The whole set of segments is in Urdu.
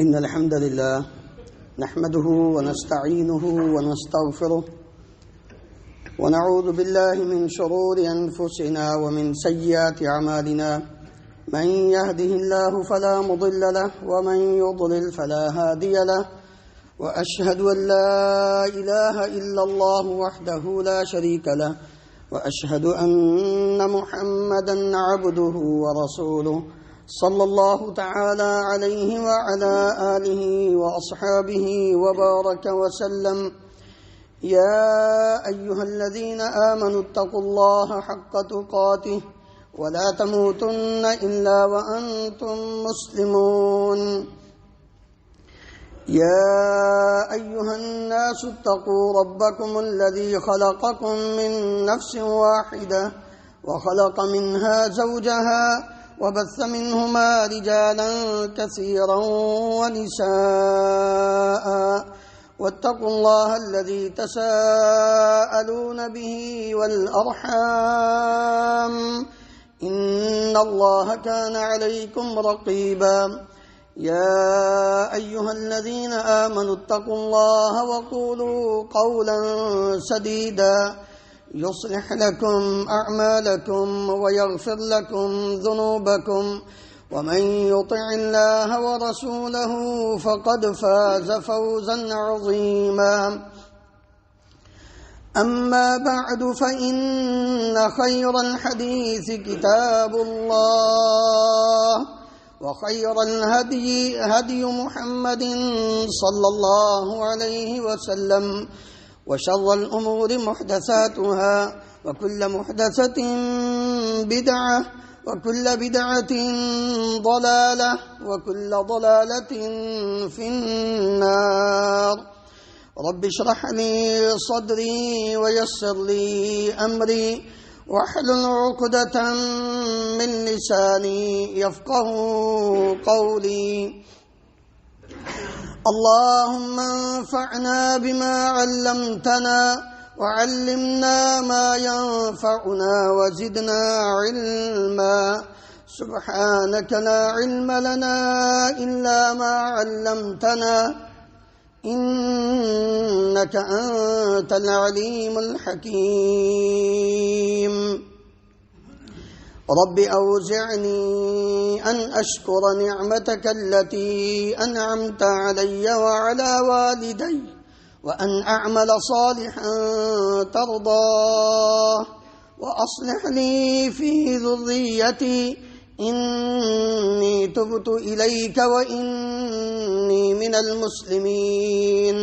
إن الحمد لله نحمده ونستعينه ونستغفره ونعوذ بالله من شرور أنفسنا ومن سيئات أعمالنا من يهده الله فلا مضل له ومن يضلل فلا هادي له وأشهد أن لا إله إلا الله وحده لا شريك له وأشهد أن محمدا عبده ورسوله صلى الله تعالى عليه وعلى آله وأصحابه وبارك وسلم. يا أيها الذين آمنوا اتقوا الله حق تقاته ولا تموتن إلا وأنتم مسلمون. يا أيها الناس اتقوا ربكم الذي خلقكم من نفس واحدة وخلق منها زوجها وبث منهما رجالا كثيرا ونساء واتقوا الله الذي تساءلون به والأرحام إن الله كان عليكم رقيبا. يا أيها الذين آمنوا اتقوا الله وقولوا قولا سديدا يصلح لكم أعمالكم ويغفر لكم ذنوبكم ومن يطع الله ورسوله فقد فاز فوزا عظيما. أما بعد فإن خير الحديث كتاب الله وخير الهدي هدي محمد صلى الله عليه وسلم وشر الأمور محدثاتها وكل محدثة بدعة وكل بدعة ضلالة وكل ضلالة في النار. رب اشرح لي صدري ويسر لي أمري واحلل عقدة من لساني يفقه قولي. اللهم انفعنا بما علمتنا وعلمنا ما ينفعنا وزدنا علما. سبحانك لا علم لنا إلا ما علمتنا إنك أنت العليم الحكيم. رب أوزعني أن أشكر نعمتك التي أنعمت علي وعلى والدي وأن أعمل صالحا ترضاه وأصلح لي في ذريتي إني تبت إليك وإني من المسلمين.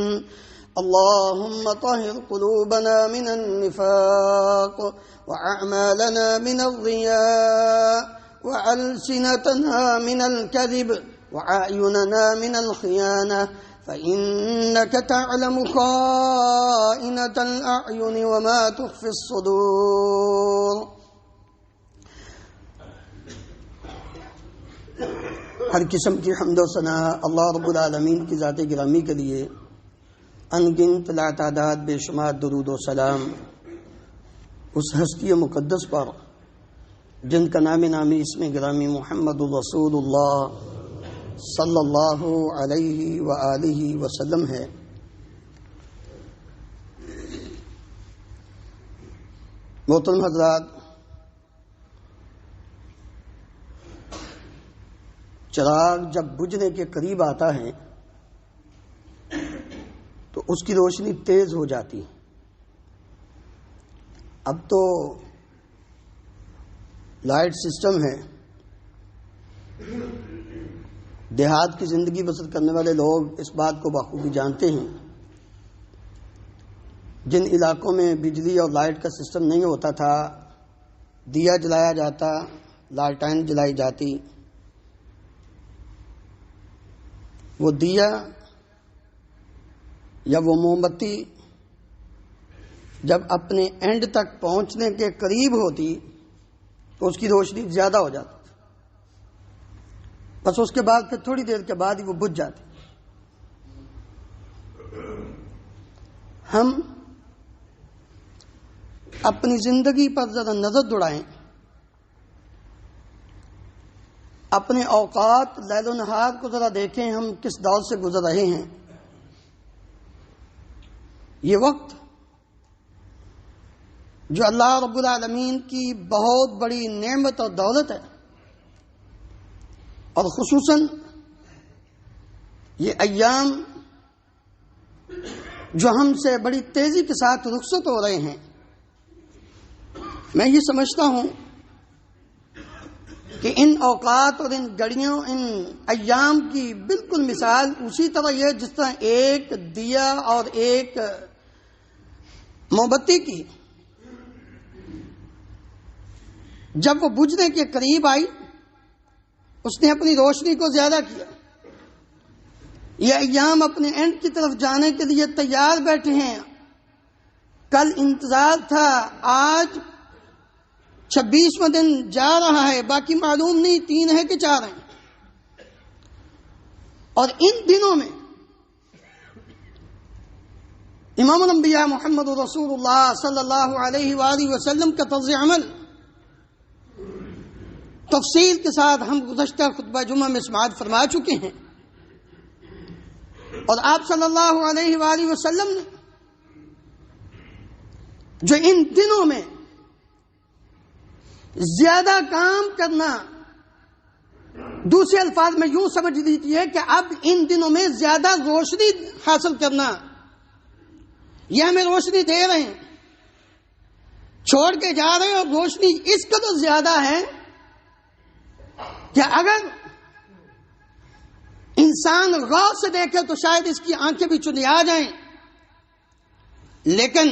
اللهم طهر قلوبنا من النفاق وأعمالنا من الرياء وألسنتنا من الكذب وأعيننا من الخيانة فإنك تعلم خائنة الأعين وما تخفي الصدور. ہر قسم کی حمد و ثنا اللہ رب العالمین کی ذات گرامی کے لیے، ان گنت لا تعداد بے شمار درود و سلام اس ہستی مقدس پر جن کا نامی اسم گرامی محمد الرسول اللہ صلی اللہ علیہ وآلہ وسلم ہے. محترم حضرات، چراغ جب بجھنے کے قریب آتا ہے تو اس کی روشنی تیز ہو جاتی ہے. اب تو لائٹ سسٹم ہے. دیہات کی زندگی بسر کرنے والے لوگ اس بات کو بخوبی جانتے ہیں. جن علاقوں میں بجلی اور لائٹ کا سسٹم نہیں ہوتا تھا، دیا جلایا جاتا، لالٹین جلائی جاتی. وہ دیا یا وہ موم بتی جب اپنے اینڈ تک پہنچنے کے قریب ہوتی تو اس کی روشنی زیادہ ہو جاتی، بس اس کے بعد پھر تھوڑی دیر کے بعد ہی وہ بجھ جاتی. ہم اپنی زندگی پر ذرا نظر دوڑائیں اپنے اوقات لیل و نہار کو ذرا دیکھیں، ہم کس دور سے گزر رہے ہیں۔ یہ وقت جو اللہ رب العالمین کی بہت بڑی نعمت اور دولت ہے، اور خصوصاً یہ ایام جو ہم سے بڑی تیزی کے ساتھ رخصت ہو رہے ہیں، میں یہ سمجھتا ہوں کہ ان اوقات اور ان گھڑیوں، ان ایام کی بالکل مثال اسی طرح یہ جس طرح ایک دیا اور ایک موم بتی کی جب وہ بجھنے کے قریب آئی، اس نے اپنی روشنی کو زیادہ کیا۔ یہ ایام اپنے اینڈ کی طرف جانے کے لیے تیار بیٹھے ہیں۔ کل انتظار تھا، آج 26واں دن جا رہا ہے، باقی معلوم نہیں 3 ہے کہ 4 ہیں۔ اور ان دنوں میں امام الانبیاء محمد رسول اللہ صلی اللہ علیہ وآلہ وسلم کا طرز عمل تفصیل کے ساتھ ہم گزشتہ خطبہ جمعہ میں سماعت فرما چکے ہیں، اور آپ صلی اللہ علیہ وآلہ وسلم نے جو ان دنوں میں زیادہ کام کرنا، دوسرے الفاظ میں یوں سمجھ لیجیے کہ اب ان دنوں میں زیادہ روشنی حاصل کرنا، یہ ہمیں روشنی دے رہے ہیں، چھوڑ کے جا رہے ہیں، اور روشنی اس قدر زیادہ ہے کہ اگر انسان غور سے دیکھے تو شاید اس کی آنکھیں بھی چنیا جائیں۔ لیکن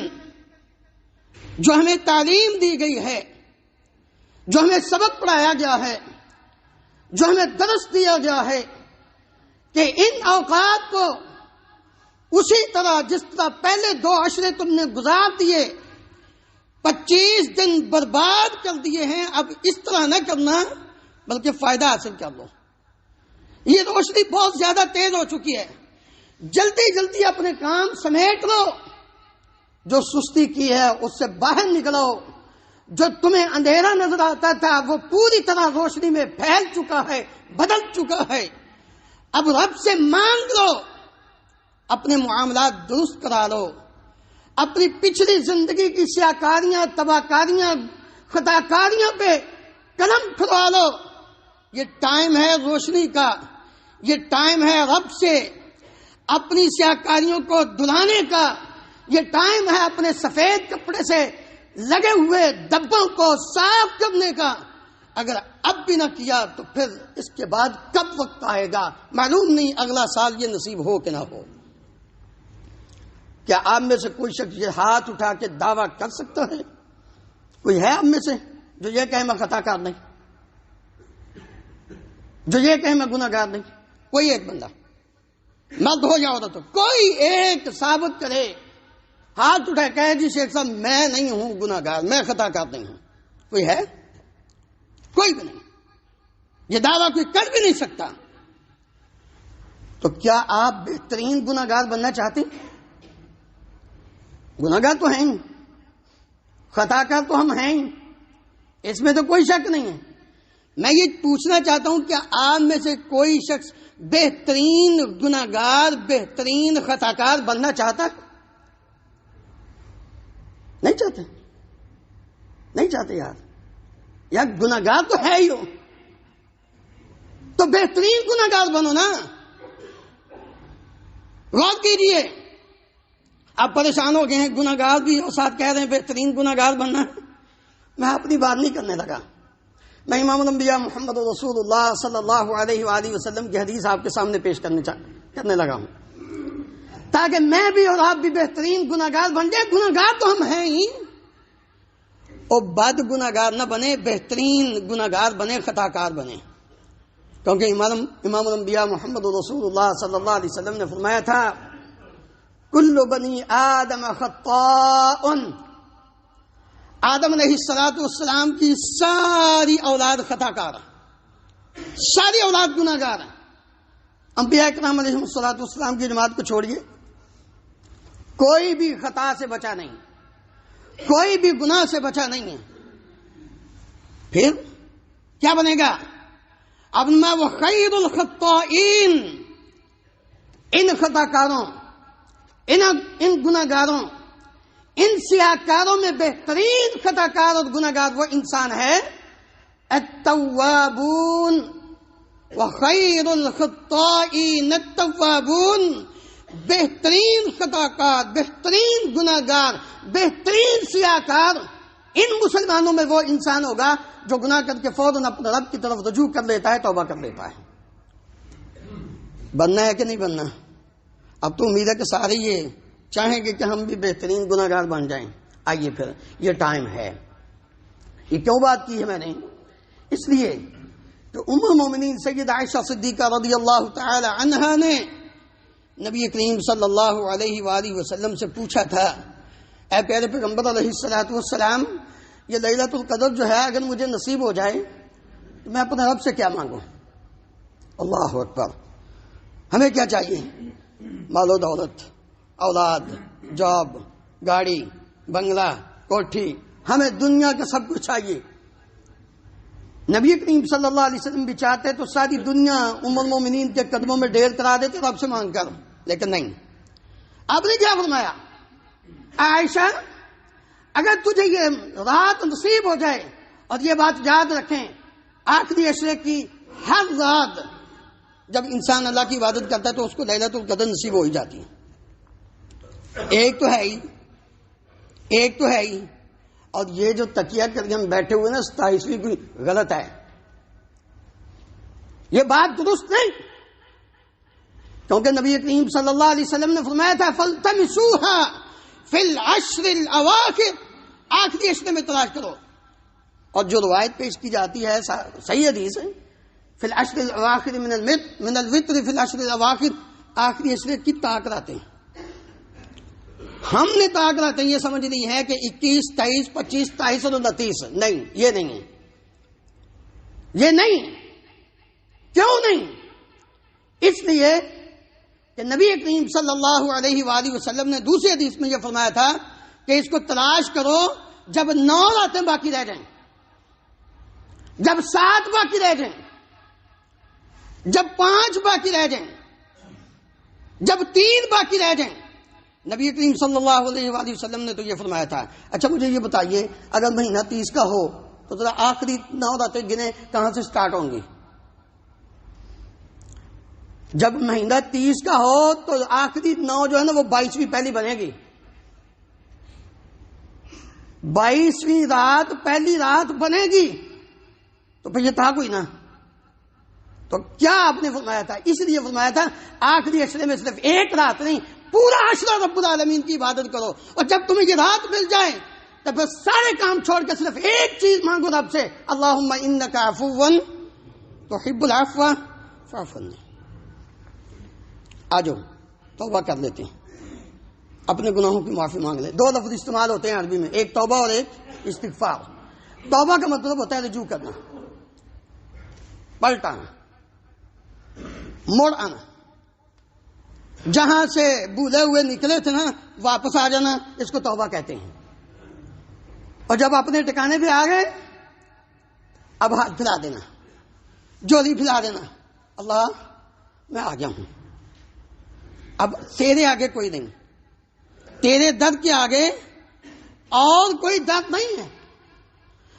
جو ہمیں تعلیم دی گئی ہے، جو ہمیں سبق پڑھایا گیا ہے، جو ہمیں درس دیا گیا ہے کہ ان اوقات کو اسی طرح جس طرح پہلے 2 عشرے تم نے گزار دیے، 25 دن برباد کر دیے ہیں، اب اس طرح نہ کرنا بلکہ فائدہ حاصل کر لو۔ یہ روشنی بہت زیادہ تیز ہو چکی ہے، جلدی جلدی اپنے کام سمیٹ لو، جو سستی کی ہے اس سے باہر نکلو، جو تمہیں اندھیرا نظر آتا تھا وہ پوری طرح روشنی میں پھیل چکا ہے، بدل چکا ہے۔ اب رب سے مانگ لو، اپنے معاملات درست کرا لو، اپنی پچھلی زندگی کی سیاکاریاں، تباہکاریاں، خطاکاریاں پہ قلم کھلوا لو۔ یہ ٹائم ہے روشنی کا، یہ ٹائم ہے رب سے اپنی سیاکاریوں کو دھلانے کا، یہ ٹائم ہے اپنے سفید کپڑے سے لگے ہوئے دبوں کو صاف کرنے کا۔ اگر اب بھی نہ کیا تو پھر اس کے بعد کب وقت آئے گا معلوم نہیں، اگلا سال یہ نصیب ہو کہ نہ ہو۔ کیا آپ میں سے کوئی شخص یہ ہاتھ اٹھا کے دعویٰ کر سکتا ہے؟ کوئی ہے آپ میں سے جو یہ کہے میں خطا کار نہیں، جو یہ کہے میں گناہ گار نہیں؟ کوئی ایک بندہ، مرد ہو یا عورت ہو، کوئی ایک ثابت کرے، ہاتھ اٹھائے کہے جی شیخ صاحب میں نہیں ہوں گناہ گار، میں خطا کار نہیں ہوں۔ کوئی ہے؟ کوئی بھی نہیں۔ یہ دعویٰ کوئی کر بھی نہیں سکتا۔ تو کیا آپ بہترین گناہ گار بننا چاہتے ہیں؟ گناہ گار تو ہیں، خطا کار تو ہم ہیں، اس میں تو کوئی شک نہیں ہے۔ میں یہ پوچھنا چاہتا ہوں کہ آپ میں سے کوئی شخص بہترین گناہ گار، بہترین خطا کار بننا چاہتا ہے؟ نہیں چاہتے، نہیں چاہتے یار گناہ گار تو ہے ہی ہو، تو بہترین گناہ گار بنو نا۔ غور کیجیے، آپ پریشان ہو گئے ہیں، گناہ گار بھی اور ساتھ کہہ رہے ہیں بہترین گناہ گار بننا۔ میں اپنی بات نہیں کرنے لگا، میں امام الانبیاء محمد رسول اللہ صلی اللہ علیہ وآلہ وسلم کی حدیث آپ کے سامنے پیش کرنے لگا ہوں، تاکہ میں بھی اور آپ بھی بہترین گناہ گار بن جائے۔ گناہ گار تو ہم ہیں ہی، اور بد گناہ گار نہ بنے، بہترین گناہ گار بنے، خطا کار بنے۔ کیونکہ امام الانبیاء محمد رسول اللہ صلی اللہ علیہ وسلم نے فرمایا تھا کل بنی آدم خطاء، آدم علیہ السلام کی ساری اولاد خطا کار ہے، ساری اولاد گناہ گار ہے۔ انبیاء کرام علیہ السلام کی جماعت کو چھوڑیے، کوئی بھی خطا سے بچا نہیں، کوئی بھی گناہ سے بچا نہیں ہے۔ پھر کیا بنے گا؟ اب میں وہ خیر الخطائین، ان خطا کاروں، ان گناہ گاروں، ان سیاہ کاروں میں بہترین خطا کار اور گناہ گار وہ انسان ہے التوابون، وخیر الخطائین التوابون، بہترین خطا کار، بہترین گناہ گار، بہترین سیاہ کار ان مسلمانوں میں وہ انسان ہوگا جو گناہ کر کے فوراً اپنے رب کی طرف رجوع کر لیتا ہے، توبہ کر لیتا ہے۔ بننا ہے کہ نہیں بننا؟ اب تو امید ہے کہ سارے یہ چاہیں گے کہ ہم بھی بہترین گناہ گار بن جائیں۔ آئیے پھر یہ ٹائم ہے۔ یہ کیوں بات کی ہے میں نے؟ اس لیے کہ ام المومنین سیدہ عائشہ صدیقہ رضی اللہ تعالی عنہا نے نبی کریم صلی اللہ علیہ وآلہ وسلم سے پوچھا تھا، اے پیارے پیغمبر علیہ السلام، یہ لیلۃ القدر جو ہے اگر مجھے نصیب ہو جائے تو میں اپنے رب سے کیا مانگوں؟ اللہ اکبر! ہمیں کیا چاہیے؟ مال و دولت، اولاد، جاب، گاڑی، بنگلہ، کوٹھی، ہمیں دنیا کا سب کچھ چاہیے۔ نبی کریم صلی اللہ علیہ وسلم بھی چاہتے تو ساری دنیا ام المومنین کے قدموں میں ڈھیر کرا دیتے رب سے مانگ کر، لیکن نہیں۔ آپ نے کیا فرمایا؟ عائشہ، اگر تجھے یہ رات نصیب ہو جائے، اور یہ بات یاد رکھیں آخری عشرے کی ہر رات جب انسان اللہ کی عبادت کرتا ہے تو اس کو لیلۃ القدر نصیب ہو ہی جاتی ہے۔ ایک تو ہے ہی اور یہ جو تکیہ کر کے ہم بیٹھے ہوئے نا 27ویں کوئی غلط ہے، یہ بات درست نہیں، کیونکہ نبی کریم صلی اللہ علیہ وسلم نے فرمایا تھا فَالْتَمِسُوهَا فِي الْعَشْرِ الْأَوَاخِرِ، آخری عشرے میں تلاش کرو۔ اور جو روایت پیش کی جاتی ہے صحیح حدیث ہے، فی العشر الاواخر من الوتر فی العشر الاواخر، آخری عشرے کی طاق رہتے ہیں۔ ہم نے طاق رہتے ہیں یہ سمجھ نہیں ہے کہ 21، 23، 25، 27 اور 29، نہیں، یہ نہیں ہے، یہ نہیں۔ کیوں نہیں؟ اس لیے کہ نبی کریم صلی اللہ علیہ وآلہ وسلم نے دوسری حدیث میں یہ فرمایا تھا کہ اس کو تلاش کرو جب 9 راتیں باقی رہ جائیں، جب 7 باقی رہ جائیں، جب 5 باقی رہ جائیں، جب 3 باقی رہ جائیں۔ نبی کریم صلی اللہ علیہ وآلہ وسلم نے تو یہ فرمایا تھا۔ اچھا مجھے یہ بتائیے، اگر مہینہ 30 کا ہو تو ذرا آخری 9 راتیں گنے کہاں سے سٹارٹ ہوں گی؟ جب مہینہ 30 کا ہو تو آخری 9 جو ہے نا وہ 22ویں پہلی بنے گی، 22ویں رات پہلی رات بنے گی، تو پھر یہ تھا کوئی نا؟ تو کیا آپ نے فرمایا تھا؟ اس لیے فرمایا تھا آخری عشرے میں صرف ایک رات نہیں، پورا عشرہ رب العالمین کی عبادت کرو، اور جب تمہیں یہ رات مل جائے تو پھر سارے کام چھوڑ کے صرف ایک چیز مانگو رب سے، اللہم انک عفو تحب العفو فاعف عنی۔ آجو توبہ کر لیتے ہیں، اپنے گناہوں کی معافی مانگ لیں۔ 2 لفظ استعمال ہوتے ہیں عربی میں، ایک توبہ اور ایک استغفار۔ توبہ کا مطلب ہوتا ہے رجوع کرنا، پلٹانا، موڑ آنا، جہاں سے بھولے ہوئے نکلے تھے نا واپس آ جانا، اس کو توبہ کہتے ہیں۔ اور جب اپنے ٹھکانے پہ آ گئے اب ہاتھ پھیلا دینا، جولی پھیلا دینا، اللہ میں آ گیا ہوں، اب تیرے آگے کوئی نہیں، تیرے درد کے آگے اور کوئی درد نہیں ہے،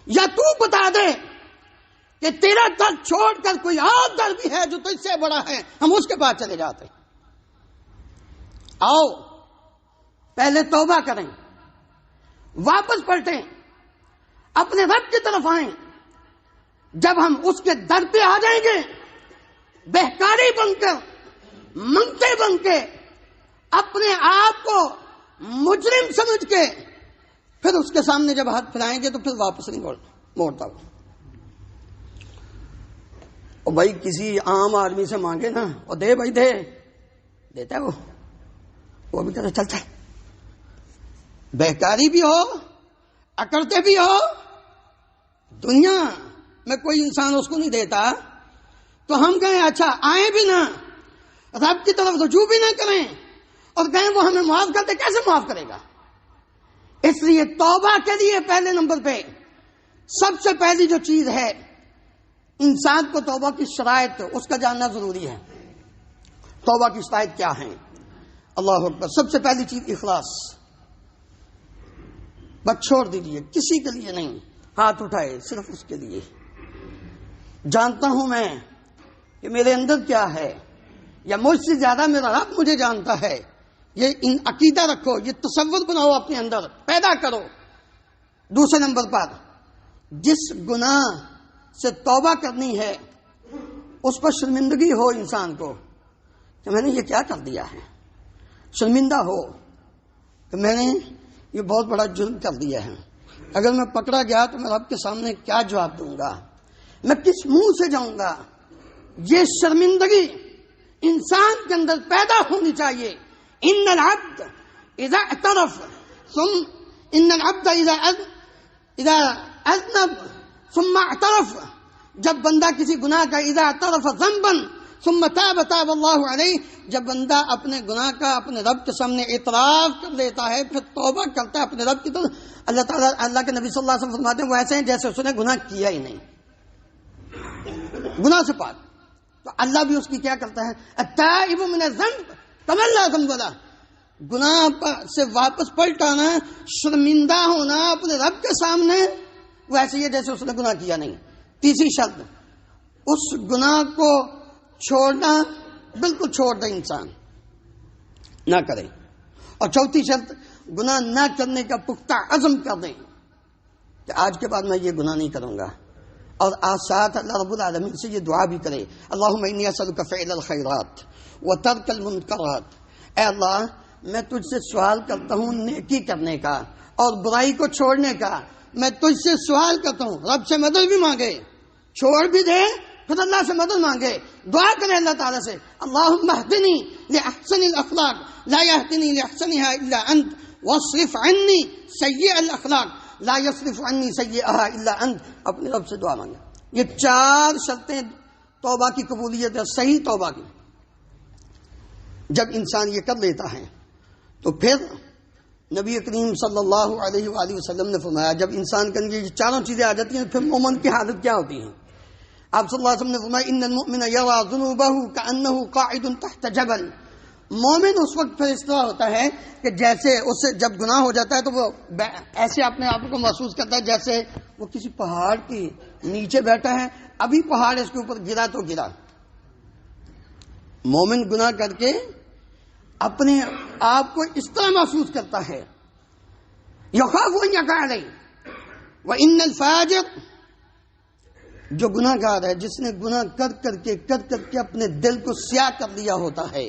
یا تو بتا دے کہ تیرا درد چھوڑ کر کوئی اور درد بھی ہے جو تجھ سے بڑا ہے، ہم اس کے پاس چلے جاتے۔ آؤ پہلے توبہ کریں، واپس پلٹیں، اپنے رب کی طرف آئیں۔ جب ہم اس کے در پہ آ جائیں گے، بہکاری بن کر، منگتے بن کے، اپنے آپ کو مجرم سمجھ کے، پھر اس کے سامنے جب ہاتھ پھیلائیں گے تو پھر واپس نہیں موڑتا وہ۔ اور بھائی کسی عام آدمی سے مانگے نا اور دے بھائی دے، دیتا ہے وہ بھی کہتا چلتا ہے۔ بہکاری بھی ہو، اکڑتے بھی ہو، دنیا میں کوئی انسان اس کو نہیں دیتا، تو ہم کہیں اچھا آئیں بھی نہ، رب کی طرف رجوع بھی نہ کریں، اور کہیں وہ ہمیں معاف کرتے، کیسے معاف کرے گا؟ اس لیے توبہ کے لیے پہلے نمبر پہ سب سے پہلی جو چیز ہے انسان کو توبہ کی شرائط اس کا جاننا ضروری ہے. توبہ کی شرائط کیا ہیں؟ اللہ اکبر. سب سے پہلی چیز اخلاص. بس چھوڑ دیجیے، کسی کے لیے نہیں. ہاتھ اٹھائے صرف اس کے لیے. جانتا ہوں میں کہ میرے اندر کیا ہے، یا مجھ سے زیادہ میرا رب مجھے جانتا ہے. یہ عقیدہ رکھو، یہ تصور بناؤ اپنے اندر، پیدا کرو. دوسرے نمبر پر جس گناہ سے توبہ کرنی ہے اس پر شرمندگی ہو انسان کو کہ میں نے یہ کیا کر دیا ہے. شرمندہ ہو کہ میں نے یہ بہت بڑا جرم کر دیا ہے. اگر میں پکڑا گیا تو میں رب کے سامنے کیا جواب دوں گا، میں کس منہ سے جاؤں گا. یہ شرمندگی انسان کے اندر پیدا ہونی چاہیے. ان العبد اذا اعترف اذا اذنب ثم اعترف، جب بندہ کسی گناہ کا اذا اعترف ذنبا ثم تاب اللہ علیہ، جب بندہ اپنے گناہ کا اپنے رب کے سامنے اعتراف کر لیتا ہے، پھر توبہ کرتا ہے اپنے رب کی طرف، اللہ تعالیٰ اللہ کے نبی صلی اللہ علیہ وسلم فرماتے ہیں وہ ایسے ہیں جیسے اس نے گناہ کیا ہی نہیں، گناہ سے پاک. تو اللہ بھی اس کی کیا کرتا ہے، التائب من الذنب کمن لا ذنب له. گناہ سے واپس پلٹ آنا، شرمندہ ہونا اپنے رب کے سامنے، وہ ایسے ہی ہے جیسے اس نے گناہ کیا نہیں. تیسری شرط اس گناہ کو چھوڑنا، بالکل چھوڑ دے انسان، نہ کرے. اور چوتھی شرط گناہ نہ کرنے کا پختہ عزم کر دیں کہ آج کے بعد میں یہ گناہ نہیں کروں گا. اور آج ساتھ اللہ رب العالمین سے یہ دعا بھی کرے، اللہم انی اسألک فعل الخیرات وترک المنکرات. اے اللہ میں تجھ سے سوال کرتا ہوں نیکی کرنے کا اور برائی کو چھوڑنے کا. میں تجھ سے سوال کرتا ہوں، رب سے مدد بھی مانگے، چھوڑ بھی دے، پھر اللہ سے مدد مانگے، دعا کرے اللہ تعالیٰ سے، اللہم اہدنی لأحسن الاخلاق لا یہدنی لأحسنها الا انت واصرف عنی سیئ الاخلاق لا یصرف عنی سیئها الا انت. اپنے رب سے دعا مانگے. یہ 4 شرطیں توبہ کی قبولیت ہے، صحیح توبہ کی. جب انسان یہ کر لیتا ہے تو پھر نبی کریم صلی اللہ علیہ وآلہ وسلم نے فرمایا جب انسان کے اندر یہ 4 چیزیں آ جاتی ہیں پھر مومن کی حالت کیا ہوتی ہے. آپ صلی اللہ علیہ وسلم نے فرمایا ان المؤمن یری ذنوبہ کأنہ قاعد تحت جبل. مومن اس وقت پھر اس طرح ہوتا ہے کہ جیسے اس سے جب گناہ ہو جاتا ہے تو وہ ایسے اپنے آپ کو محسوس کرتا ہے جیسے وہ کسی پہاڑ کے نیچے بیٹھا ہے، ابھی پہاڑ اس کے اوپر گرا تو گرا. مومن گناہ کر کے اپنے آپ کو اس طرح محسوس کرتا ہے، یخاف ان یقع علیہ. وان الفاجر، جو گناہ گار ہے، جس نے گناہ کر کر کے اپنے دل کو سیاہ کر لیا ہوتا ہے.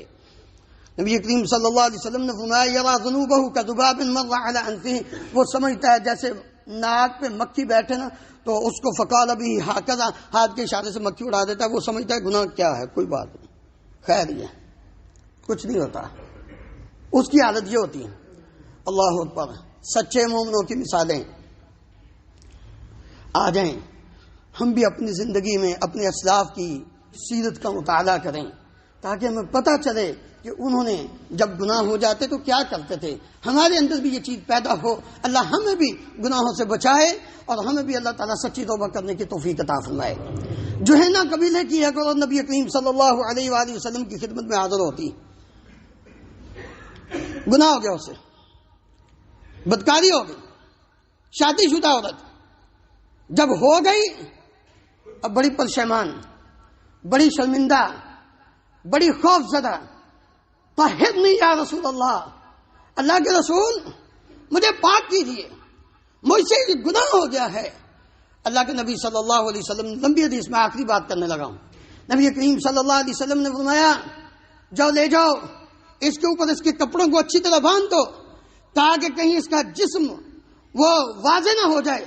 نبی کریم صلی اللہ علیہ وسلم نے فرمایا یرا ذنوبہ کذباب مر علی انفہ، وہ سمجھتا ہے جیسے ناک پہ مکھی بیٹھے نا تو اس کو فقال ابھی ہکذا، ہاتھ کے اشارے سے مکھی اڑا دیتا ہے. وہ سمجھتا ہے گناہ کیا ہے، کوئی بات نہیں، خیر یہ کچھ نہیں ہوتا. اس کی حالت یہ ہوتی ہے. اللہ اکبر. سچے مومنوں کی مثالیں آ جائیں. ہم بھی اپنی زندگی میں اپنے اسلاف کی سیرت کا مطالعہ کریں تاکہ ہمیں پتہ چلے کہ انہوں نے جب گناہ ہو جاتے تو کیا کرتے تھے. ہمارے اندر بھی یہ چیز پیدا ہو. اللہ ہمیں بھی گناہوں سے بچائے اور ہمیں بھی اللہ تعالیٰ سچی توبہ کرنے کی توفیق عطا فرمائے. جوہینہ قبیلے کی ایک اور نبی کریم صلی اللہ علیہ وآلہ وسلم کی خدمت میں حاضر ہوتی. گناہ ہو گیا، اسے بدکاری ہو گئی، شادی شدہ عورت جب ہو گئی اب بڑی پرشیمان، بڑی شرمندہ، بڑی خوف زدہ. طہرنی یا رسول اللہ، اللہ کے رسول مجھے پاک کیجیے، مجھ سے یہ گناہ ہو گیا ہے. اللہ کے نبی صلی اللہ علیہ وسلم لمبی حدیث میں آخری بات کرنے لگا ہوں. نبی کریم صلی اللہ علیہ وسلم نے فرمایا جاؤ لے جاؤ اس کے اوپر اس کے کپڑوں کو اچھی طرح باندھ دو تاکہ کہیں اس کا جسم وہ واضح نہ ہو جائے،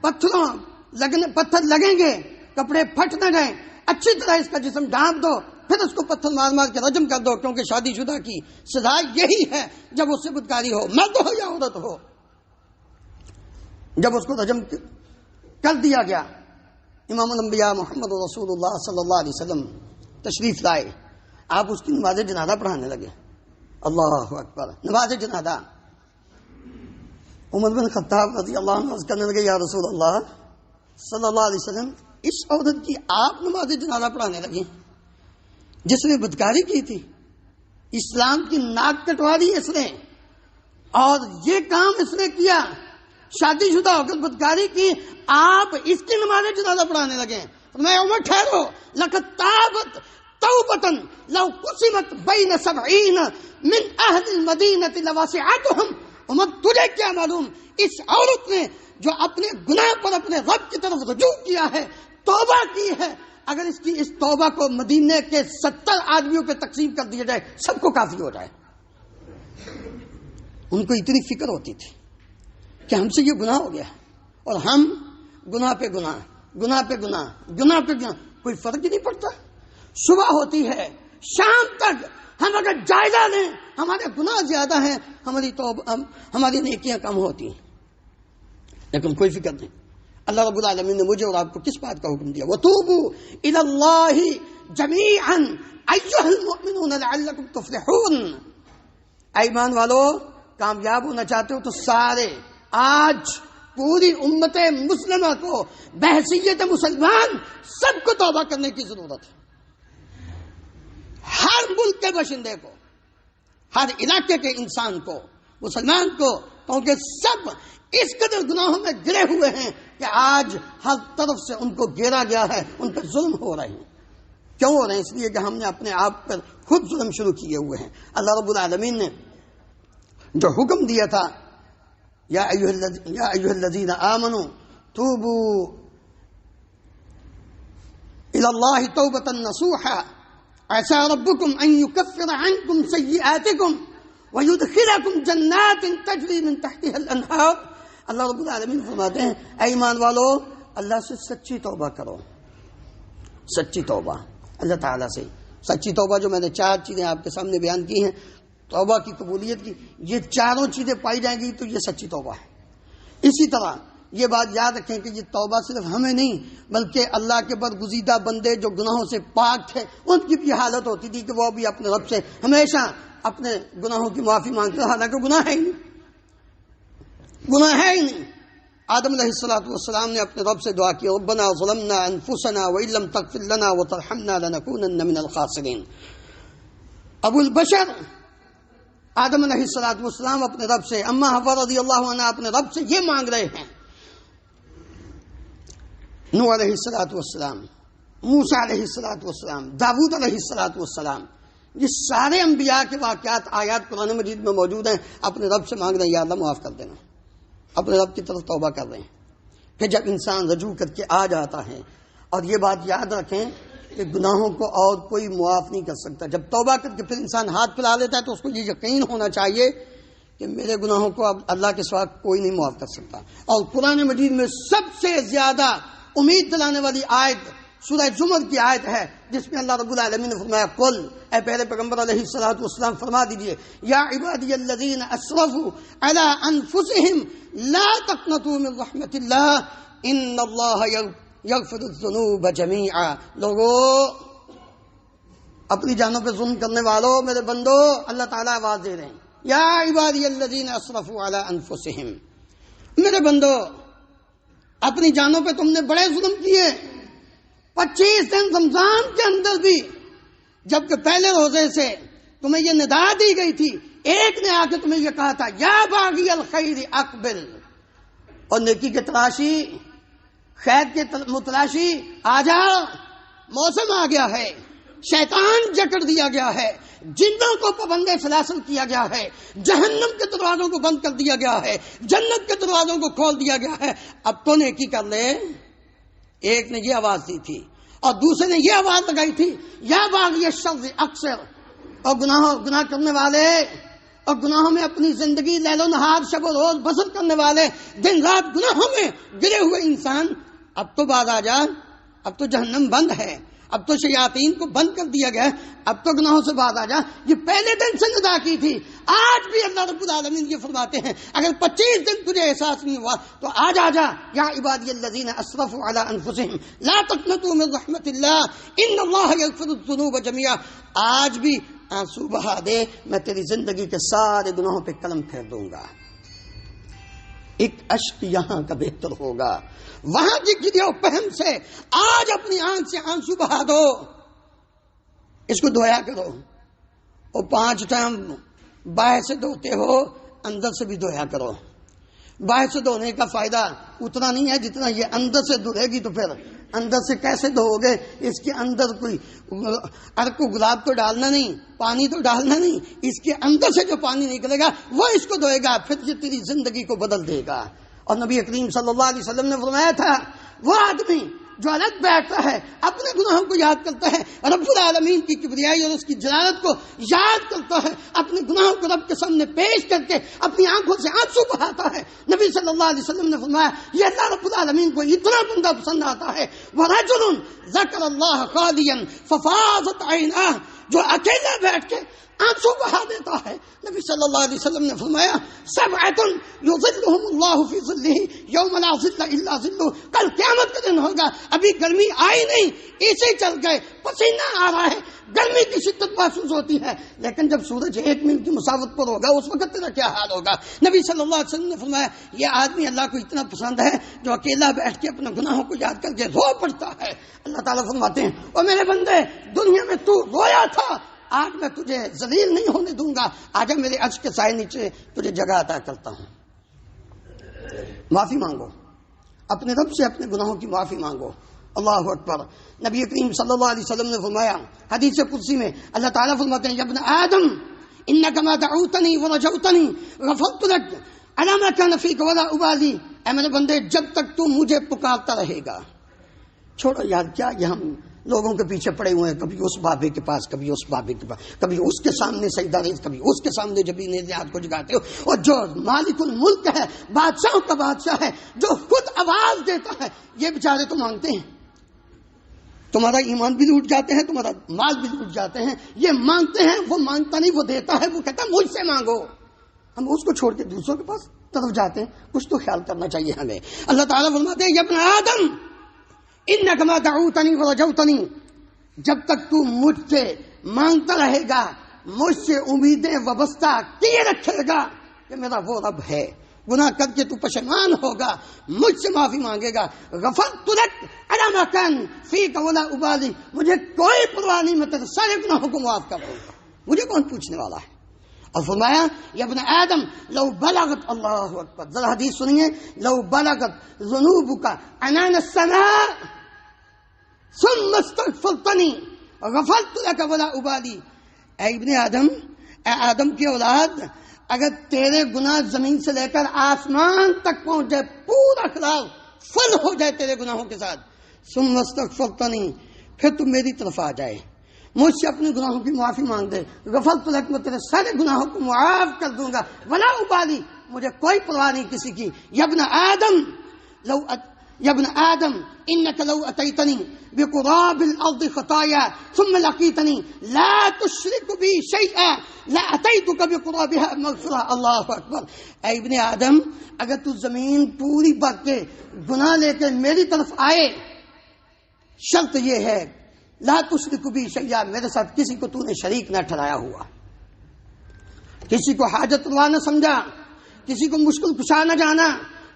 پتھر لگیں گے، کپڑے پھٹ نہ جائیں. اچھی طرح اس کا جسم ڈھانپ دو، پھر اس کو پتھر مار مار کے رجم کر دو، کیونکہ شادی شدہ کی سزا یہی ہے جب اس سے بدکاری ہو، مرد ہو یا عورت ہو. جب اس کو رجم کر دیا گیا، امام الانبیاء محمد رسول اللہ صلی اللہ علیہ وسلم تشریف لائے. آپ اس کی نماز جنازہ پڑھانے لگے. اللہ اکبر. نماز جنازہ. عمر بن خطاب رضی اللہ عنہ کرنے لگے یا رسول اللہ صلی اللہ علیہ وسلم اس عورت کی آپ نماز جنازہ پڑھانے لگے جس نے بدکاری کی تھی، اسلام کی ناک کٹوا دی اس نے، اور یہ کام اس نے کیا، شادی شدہ ہو کر بدکاری کی، آپ اس کی نماز جنازہ پڑھانے لگے۔ میں عمر ٹھہرو، لقد تابت توبۃ لو قسمت بین 70 من اہل المدینہ لواسعتہم۔ عمر تجھے کیا معلوم، اس عورت نے جو اپنے گناہ پر اپنے رب کی طرف رجوع کیا ہے، توبہ کی ہے، اگر اس کی اس توبہ کو مدینے کے 70 آدمیوں پہ تقسیم کر دیا جائے سب کو کافی ہو جائے۔ ان کو اتنی فکر ہوتی تھی کہ ہم سے یہ گناہ ہو گیا اور ہم گناہ پہ گناہ، گناہ پہ گناہ، گناہ پہ گناہ، کوئی فرق ہی نہیں پڑتا۔ صبح ہوتی ہے شام تک ہم اگر جائزہ لیں ہمارے گناہ زیادہ ہیں، ہماری نیکیاں کم ہوتی ہیں، لیکن کوئی فکر نہیں۔ اللہ رب العالمین نے مجھے اور آپ کو کس بات کا حکم دیا؟ وَتُوبُوا إِلَى اللَّهِ جَمِيعًا أَيُّهَا الْمُؤْمِنُونَ لَعَلَّكُمْ تُفْلِحُونَ۔ ایمان والو، کامیاب ہونا چاہتے ہو تو سارے آج پوری امت مسلمہ کو بحیثیت مسلمان سب کو توبہ کرنے کی ضرورت ہے۔ ہر ملک کے باشندے کو، ہر علاقے کے انسان کو، مسلمان کو، کیونکہ سب اس قدر گناہوں میں گرے ہوئے ہیں کہ آج ہر طرف سے ان کو گھیرا گیا ہے، ان پر ظلم ہو رہے ہیں۔ کیوں ہو رہے ہیں؟ اس لیے کہ ہم نے اپنے آپ پر خود ظلم شروع کیے ہوئے ہیں۔ اللہ رب العالمین نے جو حکم دیا تھا، یا ایھا الذین آمنوا توبوا الی اللہ توبۃ نصوحا عسى ربكم ان يكفر عنكم سيئاتكم ويدخلكم جنات تجری من تحتها الانہار۔ اللہ رب العالمین فرماتے ہیں اے ایمان والو، اللہ سے سچی توبہ کرو، سچی توبہ اللہ تعالیٰ سے۔ سچی توبہ جو میں نے 4 چیزیں آپ کے سامنے بیان کی ہیں توبہ کی قبولیت کی، یہ چاروں چیزیں پائی جائیں گی تو یہ سچی توبہ ہے۔ اسی طرح یہ بات یاد رکھیں کہ یہ توبہ صرف ہمیں نہیں بلکہ اللہ کے برگزیدہ بندے جو گناہوں سے پاک تھے ان کی بھی حالت ہوتی تھی کہ وہ بھی اپنے رب سے ہمیشہ اپنے گناہوں کی معافی مانگتے، حالانکہ گناہ ہے ہی نہیں، گناہ ہے ہی نہیں۔ آدم علیہ السلام نے اپنے رب سے دعا کی، ربنا ظلمنا انفسنا وان لم تغفر لنا وترحمنا لنکونن من الخاسرین۔ ابو البشر آدم علیہ السلام اپنے رب سے، اما حوا رضی اللہ عنہ اپنے رب سے یہ مانگ رہے ہیں، نوح علیہ السلام، موسیٰ علیہ السلام، داؤد علیہ السلام، یہ سارے انبیاء کے واقعات آیات قرآن مجید میں موجود ہیں۔ اپنے رب سے مانگ رہے ہیں یا اللہ معاف کر دینا، اپنے رب کی طرف توبہ کر رہے ہیں۔ کہ جب انسان رجوع کر کے آ جاتا ہے، اور یہ بات یاد رکھیں کہ گناہوں کو اور کوئی معاف نہیں کر سکتا، جب توبہ کر کے پھر انسان ہاتھ پھیلا لیتا ہے تو اس کو یہ یقین ہونا چاہیے کہ میرے گناہوں کو اب اللہ کے سوا کوئی نہیں معاف کر سکتا۔ اور قرآن مجید میں سب سے زیادہ امید دلانے والی آیت سورہ زمر کی آیت ہے جس میں اللہ رب العالمین نے فرمایا، قل، اے پہلے پیغمبر علیہ السلام فرما دیجئے، یا عبادی الذین اسرفوا علی انفسہم لا تقنطوا من رحمت اللہ ان اللہ یغفر الذنوب جمیعا۔ لوگو، اپنی جانوں پہ ظلم کرنے والوں، میرے بندو، اللہ تعالیٰ آواز دے رہے ہیں، یا عبادی الذین اسرفوا علی انفسہم، میرے بندو اپنی جانوں پہ تم نے بڑے ظلم کیے۔ 25 دن رمضان کے اندر بھی جبکہ پہلے روزے سے تمہیں یہ ندا دی گئی تھی، ایک نے آ کے تمہیں یہ کہا تھا یا باغی الخیر اقبل، اور نیکی کے تلاشی، خیر کے متلاشی آ جا، موسم آ گیا ہے، شیطان جکڑ دیا گیا ہے، جنوں کو پابند سلاسل کیا گیا ہے، جہنم کے دروازوں کو بند کر دیا گیا ہے، جنت کے دروازوں کو کھول دیا گیا ہے، اب تو نیکی کر لے۔ ایک نے یہ آواز دی تھی اور دوسرے نے یہ آواز لگائی تھی، یا باغی الشر اکثر، اور گناہ کرنے والے اور گناہوں میں اپنی زندگی لیل و نہار شب و روز بسر کرنے والے، دن رات گناہوں میں گرے ہوئے انسان، اب تو باز آ جا، اب تو جہنم بند ہے، اب تو شیاطین کو بند کر دیا گیا، اب تو گناہوں سے باز آ جا۔ یہ پہلے دن سے ندا کی تھی، آج بھی اللہ رب العالمین یہ فرماتے ہیں اگر 25 دن تجھے احساس نہیں ہوا تو آج آ جا، یا عبادی الذین اسرفوا علی انفسہم لا تقنطوا من رحمت اللہ ان اللہ یغفر الذنوب جمیعا۔ آج بھی آنسو بہا دے، میں تیری زندگی کے سارے گناہوں پہ قلم پھیر دوں گا۔ ایک اشک یہاں کا بہتر ہوگا. وہاں کی گریہ و پہم سے آج اپنی آنکھ سے آنسو بہا دو، اس کو دھویا کرو. اور 5 ٹائم باہر سے دھوتے ہو، اندر سے بھی دھویا کرو. باہر سے دھونے کا فائدہ اتنا نہیں ہے جتنا یہ اندر سے دھلے گی. تو پھر اندر سے کیسے دھو گے؟ اس کے اندر کوئی ارک گلاب تو ڈالنا نہیں، پانی تو ڈالنا نہیں، اس کے اندر سے جو پانی نکلے گا وہ اس کو دھوئے گا، پھر یہ تیری زندگی کو بدل دے گا. اور نبی کریم صلی اللہ علیہ وسلم نے فرمایا تھا، وہ آدمی جو الگ بیٹھتا ہے، اپنے گناہوں کو یاد کرتا ہے، رب العالمین کی کبریائی اور اس کی جلالت کو یاد کرتا ہے، اپنے گناہوں کو رب کے سامنے پیش کر کے اپنی آنکھوں سے آنسو بہاتا ہے. نبی صلی اللہ علیہ وسلم نے فرمایا یہ اللہ رب العالمین کو اتنا بندہ پسند آتا ہے. وَرَجُلٌ ذَكَرَ اللَّهَ خَالِيًا فَفَاضَتْ عَيْنَاهُ، جو اکیلا بیٹھ کے آنسو بہا دیتا ہے. نبی صلی اللہ علیہ وسلم نے فرمایا سبعۃ یظلھم اللہ فی ظلہ یوم لا ظل الا ظلہ، کل قیامت کا دن ہوگا، ابھی گرمی آئی نہیں، ایسے چل گئے، پسینہ آ رہا ہے، گرمی کی شدت محسوس ہوتی ہے، لیکن جب سورج 1 میل کی مسافت پر ہوگا اس وقت تیرا کیا حال ہوگا. نبی صلی اللہ علیہ وسلم نے فرمایا یہ آدمی اللہ کو اتنا پسند ہے جو اکیلا بیٹھ کے اپنے گناہوں کو یاد کر کے رو پڑتا ہے. اللہ تعالیٰ فرماتے ہیں اور میرے بندے دنیا میں تو رویا تھا، آج میں تجھے ذلیل نہیں ہونے دوں گا، آج میرے عرش کے سائے نیچے تجھے جگہ عطا کرتا ہوں. معافی مانگو، اپنے رب سے اپنے گناہوں کی معافی مانگو. اللہ اکبر. نبی کریم صلی اللہ علیہ وسلم نے فرمایا حدیث قدسی میں، اللہ تعالیٰ فرماتے ہیں یا ابن آدم انک ما دعوتنی ورجوتنی غفرت لک علی ما کان فیک ولا ابالی. اے میرے بندے جب تک تو مجھے پکارتا رہے گا، چھوڑو یار کیا یہ ہم لوگوں کے پیچھے پڑے ہوئے ہیں، کبھی اس بابے کے پاس، کبھی اس بابے کے پاس، کبھی اس کے سامنے سجدہ ریز، کبھی اس کے سامنے جبھی نیزیات کو جگاتے ہو. اور جو مالک الملک ہے، بادشاہوں کا بادشاہ ہے، جو خود آواز دیتا ہے، یہ بیچارے تو مانگتے ہیں، تمہارا ایمان بھی لوٹ جاتے ہیں، تمہارا مال بھی لوٹ جاتے ہیں. یہ مانگتے ہیں، وہ مانگتا نہیں، وہ دیتا ہے، وہ کہتا ہے مجھ سے مانگو. ہم اس کو چھوڑ کے دوسروں کے پاس طرف جاتے ہیں. کچھ تو خیال کرنا چاہیے ہمیں. اللہ تعالیٰ فرماتے ہیں یا ابن آدم انک ما دعوتنی ورجوتنی، جب تک تو مجھ سے مانگتا رہے گا، مجھ سے امیدیں وابستہ کیے رکھے گا کہ میرا وہ رب ہے، گناہ کر کے تو پشیمان ہوگا، مجھ سے معافی مانگے گا، غفرت لک علی ما کان فیک ولا ابالی، مجھے کوئی پرواہ نہیں، میں تیرے سارے گناہوں کو معاف کر دوں گا، مجھے کون پوچھنے والا ہے. اور فرمایا یا ابن آدم لو بلغت، اللہ اکبر، ذرا حدیث سنیے، لو بلغت ذنوبک عنان السماء ثم استغفرتنی غفرت لک ولا ابالی. اے ابن آدم، اے آدم کی اولاد، اگر تیرے گناہ زمین سے لے کر آسمان تک پہنچ جائے، پورا خلاف فل ہو جائے تیرے گناہوں کے ساتھ، ثم استغفرتنی، پھر تم میری طرف آ جائے، مجھ سے اپنے گناہوں کی معافی مانگ دے، غفرت لک، میں تیرے سارے گناہوں کو معاف کر دوں گا، ولا ابالی، مجھے کوئی پرواہ نہیں کسی کی. یا ابن آدم انک لو اتیتنی بقراب الارض خطایا ثم لقیتنی لا تشرک بی شیئا لاتیتک بقرابها مغفرہ. اللہ اکبر. اے ابن آدم، اگر تو زمین پوری بھر کے گناہ لے کے میری طرف آئے، شرط یہ ہے لا تشرک بی شیئا، میرے ساتھ کسی کو تو نے شریک نہ ٹھہرایا ہوا، کسی کو حاجت روا نہ سمجھا، کسی کو مشکل کشا نہ جانا،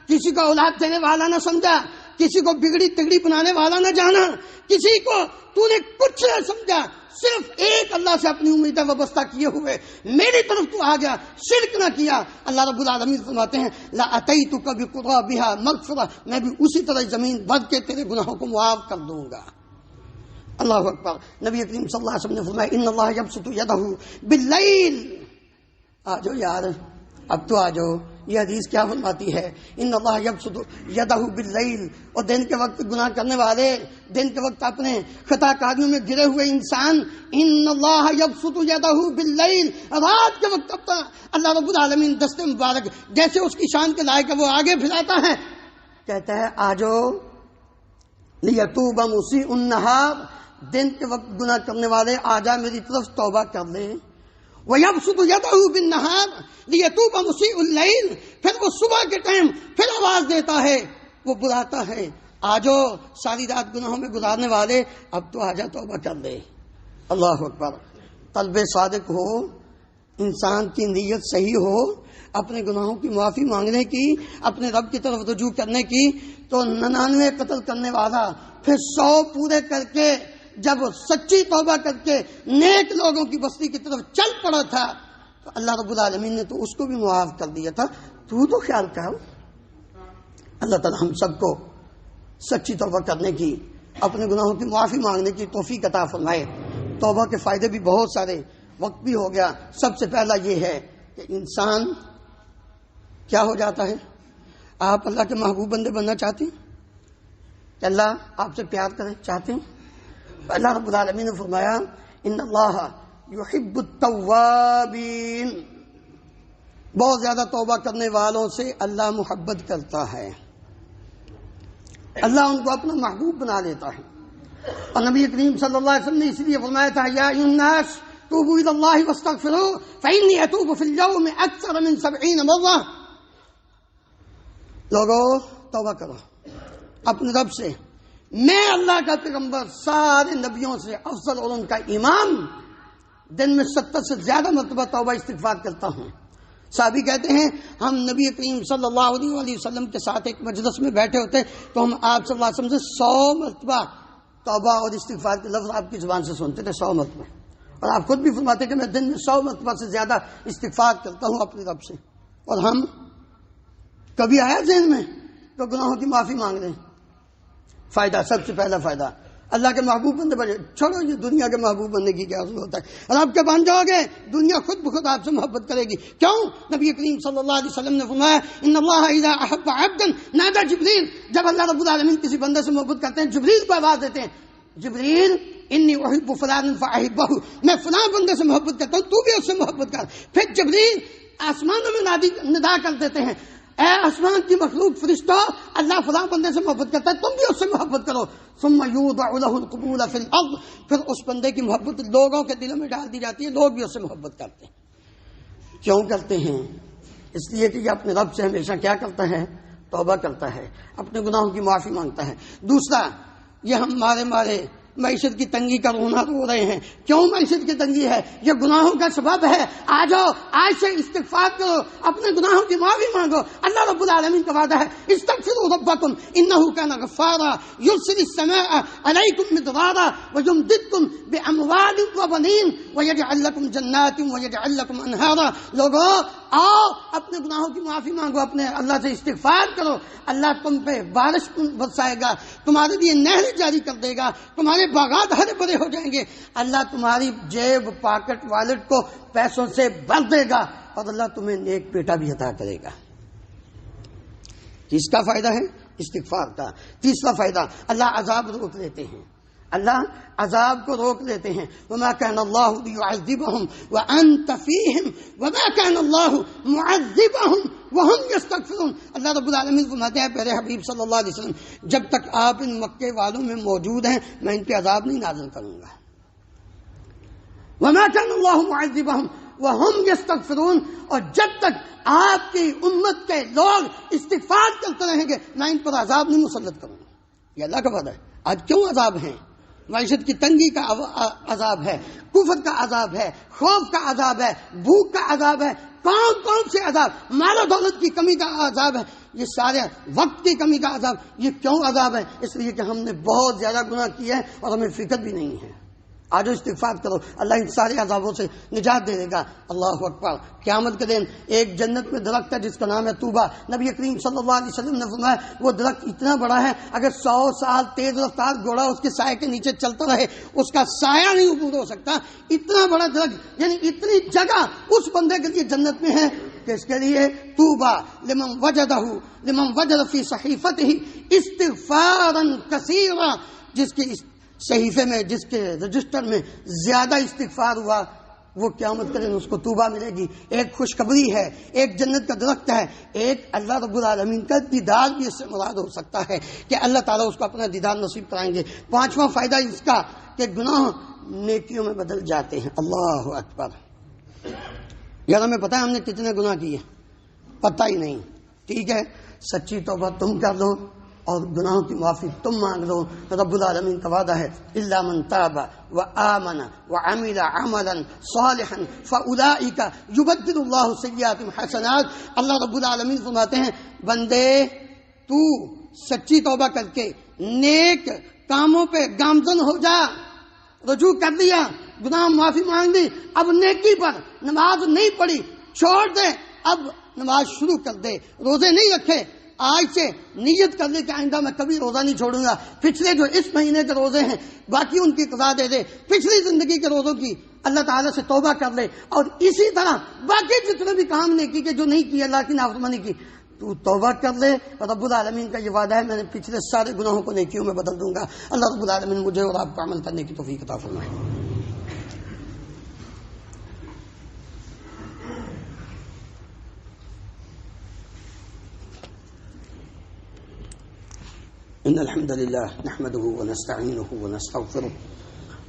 کسی کو اولاد دینے والا نہ سمجھا، کسی کو بگڑی تگڑی بنانے والا نہ جانا، کسی کو تو نے کچھ نہ سمجھا، صرف ایک اللہ سے اپنی امیدیں وابستہ کیے ہوئے میری طرف تو آ گیا، شرک نہ کیا. اللہ رب العالمین فرماتے ہیں لا اتیتک بقرابها مغفرہ، میں بھی اسی طرح زمین بھر کے تیرے گناہوں کو معاف کر دوں گا. اللہ اکبر. نبی کریم صلی اللہ علیہ وسلم نے فرمایا ان اللہ یبسط یدہ باللیل. آ جاؤ یار، اب تو آ جاؤ. یہ حدیث کیا فرماتی ہے؟ ان اللہ یبسط یدہ باللیل. اور دن کے وقت گناہ کرنے والے، دن کے وقت اپنے خطا کاریوں میں گرے ہوئے انسان، ان اللہ یبسط یدہ باللیل، رات کے وقت اپنا اللہ رب العالمین دست مبارک جیسے اس کی شان کے لائق ہے وہ آگے پھیلاتا ہے، کہتا ہے آ جاؤ لیتوب مسیء النہار، دن کے وقت گناہ کرنے والے آ جا میری طرف توبہ کر لے. وَيَبْسُطُ يَدَهُ بِالنَّهَارِ لِيَتُوبَ مُسِيءُ اللَّيْلِ، پھر وہ صبح کے ٹائم پھر آواز دیتا ہے، وہ بلاتا ہے آ جاؤ ساری رات گناہوں میں گزارنے والے، اب تو آ جا توبہ کر لے. اللہ اکبر. قلب صادق ہو انسان کی نیت صحیح ہو اپنے گناہوں کی معافی مانگنے کی، اپنے رب کی طرف رجوع کرنے کی، تو 99 قتل کرنے والا پھر 100 پورے کر کے جب سچی توبہ کر کے نیک لوگوں کی بستی کی طرف چل پڑا تھا تو اللہ رب العالمین نے تو اس کو بھی معاف کر دیا تھا۔ تو خیال کر، اللہ تعالی ہم سب کو سچی توبہ کرنے کی، اپنے گناہوں کی معافی مانگنے کی توفیق عطا فرمائے۔ توبہ کے فائدے بھی بہت سارے، وقت بھی ہو گیا۔ سب سے پہلا یہ ہے کہ انسان کیا ہو جاتا ہے؟ آپ اللہ کے محبوب بندے بننا چاہتے ہیں کہ اللہ آپ سے پیار کرے، چاہتے ہیں؟ اللہ رب العالمین نے فرمایا ان اللہ یحب التوابین، بہت زیادہ توبہ کرنے والوں سے اللہ محبت کرتا ہے، اللہ ان کو اپنا محبوب بنا لیتا ہے۔ اور نبی کریم صلی اللہ علیہ وسلم نے اس لیے فرمایا تھا یا ایھا الناس توبوا الی اللہ واستغفروا فانی اتوب فی اليوم اکثر من 70 مرہ، لوگوں توبہ کرو اپنے رب سے، میں اللہ کا پیغمبر سارے نبیوں سے افضل اور ان کا امام دن میں 70 سے زیادہ مرتبہ توبہ استغفار کرتا ہوں۔ صحابی کہتے ہیں ہم نبی کریم صلی اللہ علیہ وسلم کے ساتھ ایک مجلس میں بیٹھے ہوتے تو ہم آپ صلی اللہ علیہ وسلم سے 100 مرتبہ توبہ اور استغفار کے لفظ آپ کی زبان سے سنتے تھے، 100 مرتبہ، اور آپ خود بھی فرماتے کہ میں دن میں 100 مرتبہ سے زیادہ استغفار کرتا ہوں اپنے رب سے۔ اور ہم کبھی آیا ذہن میں تو گناہوں کی معافی مانگ رہے ہیں۔ فائدہ، سب سے پہلا فائدہ اللہ کے محبوب بندے بنے۔ چھوڑو یہ دنیا کے محبوب بننے کی کیا ضرورت ہے، اور آپ کے بن جاؤ گے دنیا خود بخود آپ سے محبت کرے گی۔ کیوں؟ نبی کریم صلی اللہ علیہ وسلم نے فرمایا ان اللہ اذا احب عبدا نادى جبریل، جب اللہ رب العالمین کسی بندے سے محبت کرتے ہیں جبریل کو آواز دیتے ہیں، جبریل انی احب فلانا فاحبہ، میں فلاں بندے سے محبت کرتا ہوں تو بھی اس سے محبت کر۔ پھر جبریل آسمانوں میں ندا کر دیتے ہیں اے آسمان کی مخلوق فرشتوں، اللہ فلاں بندے سے محبت کرتا ہے تم بھی اس سے محبت کرو۔ ثم یوضع له القبول فی الارض، پھر اس بندے کی محبت لوگوں کے دلوں میں ڈال دی جاتی ہے، لوگ بھی اس سے محبت کرتے ہیں۔ کیوں کرتے ہیں؟ اس لیے کہ یہ اپنے رب سے ہمیشہ کیا کرتا ہے؟ توبہ کرتا ہے، اپنے گناہوں کی معافی مانگتا ہے۔ دوسرا، یہ ہم مارے معیشت کی تنگی کا رونا رو رہے ہیں۔ کیوں معیشت کی تنگی ہے؟ یہ گناہوں کا سبب ہے۔ آ جاؤ آج سے استغفار کرو، اپنے گناہوں کی معافی مانگو۔ اللہ رب العالمین کا وعدہ ہے استغفروا ربکم انہ کان غفارا یرسل السماء علیکم مدرارا ویمددکم باموال وبنین ویجعل لکم جنات ویجعل لکم انہارا۔ لوگوں آؤ اپنے گناہوں کی معافی مانگو، اپنے اللہ سے استغفار کرو، اللہ تم پہ بارش برسائے گا، تمہارے لیے نہریں جاری کر دے گا، تمہارے باغات ہرے بھرے ہو جائیں گے، اللہ تمہاری جیب پاکٹ والٹ کو پیسوں سے بھر دے گا، اور اللہ تمہیں نیک بیٹا بھی عطا کرے گا۔ کس کا فائدہ ہے؟ استغفار کا۔ تیسرا فائدہ، اللہ عذاب روک لیتے ہیں، اللہ عذاب کو روک لیتے ہیں۔ وما كان الله ليعذبهم وانت فيهم وما كان الله معذبهم وهم يستغفرون۔ اللہ رب العالمین فرماتے ہیں پیارے حبیب صلی اللہ علیہ وسلم جب تک آپ ان مکے والوں میں موجود ہیں میں ان پہ عذاب نہیں نازل کروں گا۔ وما كان الله معذبهم وهم يستغفرون، اور جب تک آپ کی امت کے لوگ استغفار کرتے رہیں گے میں ان پر عذاب نہیں مسلط کروں گا۔ یہ اللہ کا وعدہ ہے۔ آج کیوں عذاب ہیں؟ معیشت کی تنگی کا عذاب ہے، کفر کا عذاب ہے، خوف کا عذاب ہے، بھوک کا عذاب ہے، کون سے عذاب، مال و دولت کی کمی کا عذاب ہے، یہ سارے وقت کی کمی کا عذاب۔ یہ کیوں عذاب ہے؟ اس لیے کہ ہم نے بہت زیادہ گناہ کیا ہے اور ہمیں فکر بھی نہیں ہے۔ آج استغفار کرو، اللہ ان سارے عذابوں سے نجات دے گا۔ اللہ اکبر۔ قیامت کے دن ایک جنت میں درخت ہے جس کا نام ہے طوبہ۔ نبی کریم صلی اللہ علیہ وسلم نے فرمایا وہ درخت اتنا بڑا ہے اگر 100 سال تیز رفتار گھوڑا اس کے سائے کے نیچے چلتا رہے اس کا سایہ نہیں عبور ہو سکتا، اتنا بڑا درخت، یعنی اتنی جگہ اس بندے کے لیے جنت میں ہے کہ اس کے لیے طوبہ لمن وجد فی صحیفتہ استغفارا کثیرا، جس کی صحیفے میں، جس کے رجسٹر میں زیادہ استغفار ہوا وہ قیامت کے دن اس کو طوبہ ملے گی۔ ایک خوشخبری ہے، ایک جنت کا درخت ہے، ایک اللہ رب العالمین کا دیدار بھی اس سے مراد ہو سکتا ہے کہ اللہ تعالیٰ اس کو اپنا دیدار نصیب کرائیں گے۔ پانچواں فائدہ اس کا کہ گناہ نیکیوں میں بدل جاتے ہیں۔ اللہ اکبر۔ یار ہمیں پتہ ہے ہم نے کتنے گناہ کیے، پتہ ہی نہیں۔ ٹھیک ہے، سچی توبہ تم کر لو، اور گناہوں کی معافی تم مانگ لو. رب العالمین کا وعدہ ہے الا من تاب وآمن وعمل عملا صالحا فاولئک یبدل اللہ سیئاتہم حسنات. اللہ رب العالمین فرماتے ہیں بندے تو سچی توبہ کر کے نیک کاموں پہ گامزن ہو جا، رجوع کر لیا، گناہ معافی مانگ دی، اب نیکی پر، نماز نہیں پڑھی چھوڑ دے، اب نماز شروع کر دے، روزے نہیں رکھے آج سے نیت کر لے کہ آئندہ میں کبھی روزہ نہیں چھوڑوں گا، پچھلے جو اس مہینے کے روزے ہیں باقی ان کی قضا دے دے، پچھلی زندگی کے روزوں کی اللہ تعالیٰ سے توبہ کر لے، اور اسی طرح باقی جتنے بھی کام نیکی کے جو نہیں کی اللہ کی نافرمانی کی تو توبہ کر لے. رب العالمین کا یہ وعدہ ہے میں نے پچھلے سارے گناہوں کو نیکیوں میں بدل دوں گا. اللہ رب العالمین مجھے اور آپ کو عمل کرنے کی توفیق عطا فرمائے. إن الحمد لله نحمده ونستعينه ونستغفره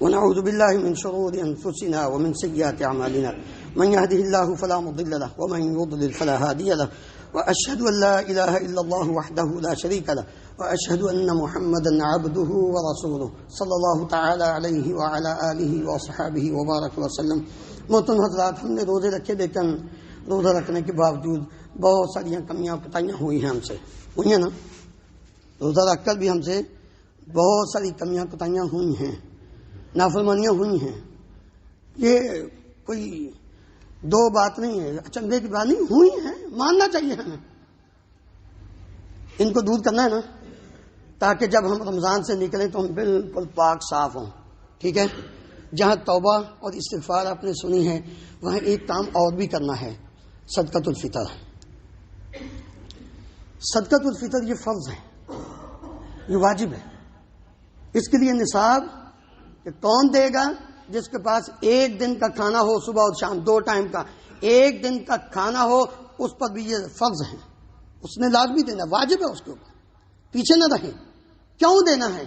ونعوذ بالله من شرور أنفسنا ومن سيئات أعمالنا من يهده الله فلا مضل له ومن يضلل فلا هادي له وأشهد أن لا إله إلا الله وحده لا شريك له وأشهد أن محمدا عبده ورسوله صلى الله تعالى عليه وعلى آله وصحابه وبارك وسلم. محترم حضرات، ہم نے روزے رکھے لیکن روزہ رکھنے کے باوجود بہت ساری کمیاں کوتاہیاں ہوئی ہیں ہم سے، ہوئی ہیں نا؟ روزہ رکھ کر بھی ہم سے بہت ساری کمیاں کوتاہیاں ہوئی ہیں، نافرمانیاں ہوئی ہیں. یہ کوئی دو بات نہیں ہے، اچنبے کی بات نہیں، ہوئی ہیں، ماننا چاہیے ہمیں. ان کو دور کرنا ہے نا، تاکہ جب ہم رمضان سے نکلیں تو ہم بالکل پاک صاف ہوں. ٹھیک ہے؟ جہاں توبہ اور استغفار آپ نے سنی ہے وہاں ایک کام اور بھی کرنا ہے، صدقۃ الفطر. صدقۃ الفطر یہ فرض ہے، یہ واجب ہے. اس کے لیے نصاب کہ کون دے گا؟ جس کے پاس ایک دن کا کھانا ہو، صبح اور شام 2 ٹائم کا ایک دن کا کھانا ہو، اس پر بھی یہ فرض ہے، اس نے لازمی دینا، واجب ہے اس کے اوپر، پیچھے نہ رہیں. کیوں دینا ہے؟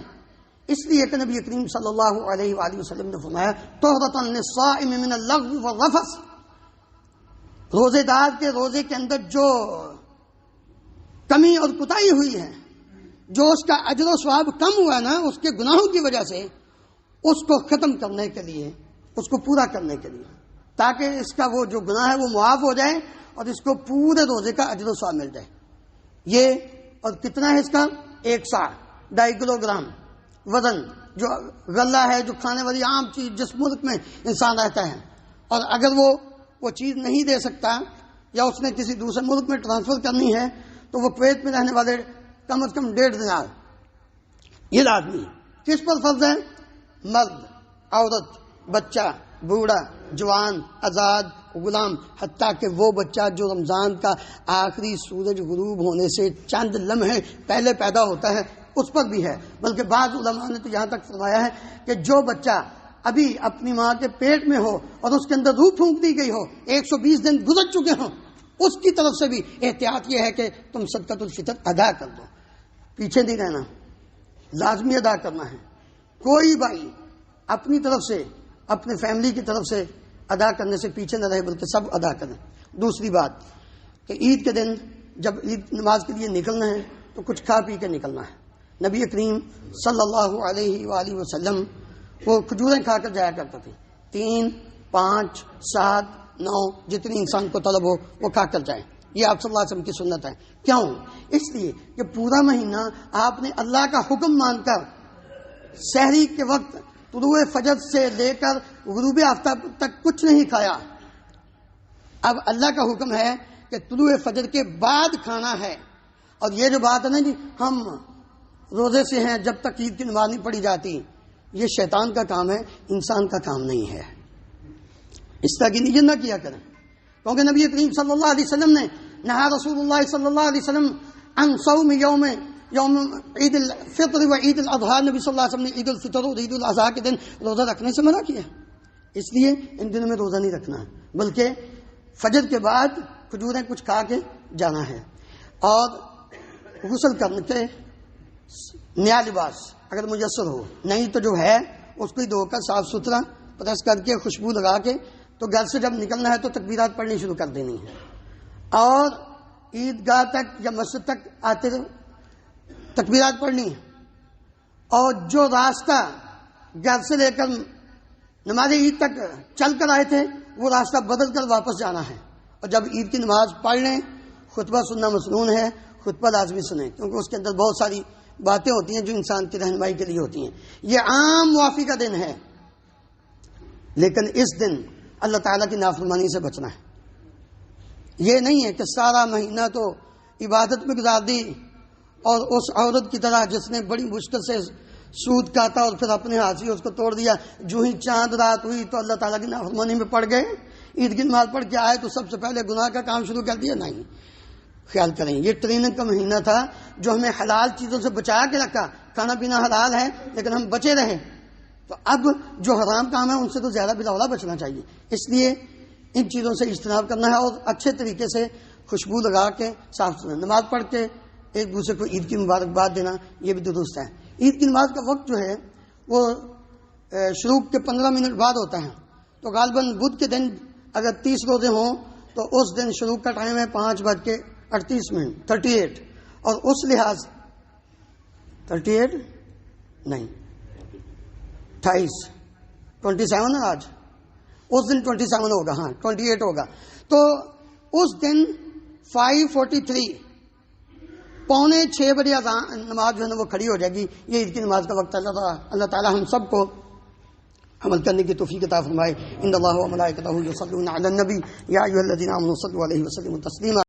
اس لیے کہ نبی کریم صلی اللہ علیہ وآلہ وسلم نے فرمایا طہرۃ للصائم من اللغو والرفث. روزے دار کے روزے کے اندر جو کمی اور کوتاہی ہوئی ہے، جو اس کا اجر و ثواب کم ہوا نا اس کے گناہوں کی وجہ سے، اس کو ختم کرنے کے لیے، اس کو پورا کرنے کے لیے، تاکہ اس کا وہ جو گناہ ہے وہ معاف ہو جائے اور اس کو پورے روزے کا اجر و ثواب مل جائے. یہ اور کتنا ہے اس کا؟ 1 سا 2.5 کلو گرام وزن، جو غلہ ہے، جو کھانے والی عام چیز جس ملک میں انسان رہتا ہے، اور اگر وہ چیز نہیں دے سکتا یا اس نے کسی دوسرے ملک میں ٹرانسفر کرنی ہے تو وہ کویت میں رہنے والے کم از کم 1.5 دینار یہ لازمی. کس پر فرض ہے؟ مرد، عورت، بچہ، بوڑھا، جوان، آزاد، غلام، حتیٰ کہ وہ بچہ جو رمضان کا آخری سورج غروب ہونے سے چند لمحے پہلے پیدا ہوتا ہے اس پر بھی ہے. بلکہ بعض علماء نے تو یہاں تک فرمایا ہے کہ جو بچہ ابھی اپنی ماں کے پیٹ میں ہو اور اس کے اندر روح پھونک دی گئی ہو، 120 دن گزر چکے ہوں، اس کی طرف سے بھی احتیاط یہ ہے کہ تم صدقۃ الفطر ادا کر دو. پیچھے نہیں رہنا، لازمی ادا کرنا ہے. کوئی بھائی اپنی طرف سے، اپنے فیملی کی طرف سے ادا کرنے سے پیچھے نہ رہے، بلکہ سب ادا کریں. دوسری بات کہ عید کے دن جب عید نماز کے لیے نکلنا ہے تو کچھ کھا پی کے نکلنا ہے. نبی کریم صلی اللہ علیہ وآلہ وسلم وہ کھجوریں کھا کر جایا کرتے تھے. 3، 5، 7، 9 جتنی انسان کو طلب ہو وہ کھا کر جائیں. یہ آپ صلی اللہ علیہ وسلم کی سنت ہے. کیوں؟ اس لیے کہ پورا مہینہ آپ نے اللہ کا حکم مان کر سحری کے وقت طلوع فجر سے لے کر غروب آفتاب تک کچھ نہیں کھایا. اب اللہ کا حکم ہے کہ طلوع فجر کے بعد کھانا ہے. اور یہ جو بات ہے نا جی ہم روزے سے ہیں جب تک عید کی نماز نہیں پڑھی جاتی، یہ شیطان کا کام ہے، انسان کا کام نہیں ہے. اس طرح کی نیت نہ کیا کریں، کیونکہ نبی کریم صلی اللہ علیہ وسلم نے نہا رسول اللہ صلی اللہ علیہ وسلم عن صوم یوم عید الفطر و عید الاضحیٰ. نبی صلی اللہ علیہ وسلم نے عید الفطر اور عید الاضحیٰ کے دن روزہ رکھنے سے منع کیا. اس لیے ان دنوں میں روزہ نہیں رکھنا ہے، بلکہ فجر کے بعد کھجوریں کچھ کھا کے جانا ہے. اور غسل کرنے کے نیا لباس اگر میسر ہو، نہیں تو جو ہے اس کو ہی دھو کر صاف ستھرا پریس کر کے خوشبو لگا کے تو گھر سے جب نکلنا ہے تو تکبیرات پڑھنی شروع کر دینی ہے. اور عیدگاہ تک یا مسجد تک آتے تکبیرات پڑھنی ہے، اور جو راستہ گھر سے لے کر نماز عید تک چل کر آئے تھے وہ راستہ بدل کر واپس جانا ہے، اور جب عید کی نماز پڑھ لیں خطبہ سننا مسنون ہے، خطبہ لازمی سنیں، کیونکہ اس کے اندر بہت ساری باتیں ہوتی ہیں جو انسان کی رہنمائی کے لیے ہوتی ہیں۔ یہ عام معافی کا دن ہے، لیکن اس دن اللہ تعالیٰ کی نافرمانی سے بچنا ہے۔ یہ نہیں ہے کہ سارا مہینہ تو عبادت میں گزار دی، اور اس عورت کی طرح جس نے بڑی مشکل سے سود کاٹا اور پھر اپنے ہاتھ سے اس کو توڑ دیا، جو ہی چاند رات ہوئی تو اللہ تعالیٰ کی نافرمانی میں پڑ گئے، عید کی نماز پڑھ کے آئے تو سب سے پہلے گناہ کا کام شروع کر دیا۔ نہیں، خیال کریں، یہ ٹریننگ کا مہینہ تھا جو ہمیں حلال چیزوں سے بچا کے رکھا، کھانا پینا حلال ہے لیکن ہم بچے رہے، تو اب جو حرام کام ہے ان سے تو زیادہ بلا بچنا چاہیے۔ اس لیے ان چیزوں سے اجتناب کرنا ہے اور اچھے طریقے سے خوشبو لگا کے صاف ستھرا نماز پڑھ کے ایک دوسرے کو عید کی مبارکباد دینا، یہ بھی درست ہے۔ عید کی نماز کا وقت جو ہے وہ شروع کے 15 منٹ بعد ہوتا ہے، تو غالباً بدھ کے دن اگر 30 روزے ہوں تو اس دن شروع کا ٹائم ہے 5:38 38، اور اس لحاظ 38 نہیں 28 27 ہے آج، اس دن 27 ہوگا، ہاں 28 ہوگا، تو اس دن 5:43 5:45 بجے نماز جو ہے نا وہ کھڑی ہو جائے گی۔ یہ عید کی نماز کا وقت ہے۔ اللہ تعالیٰ ہم سب کو عمل کرنے کی توفیق عطا فرمائے۔ ان اللہ و ملائکتہ یصلون علی النبی یا ایھا الذین آمنوا صلوا علیہ وسلموا تسلیما۔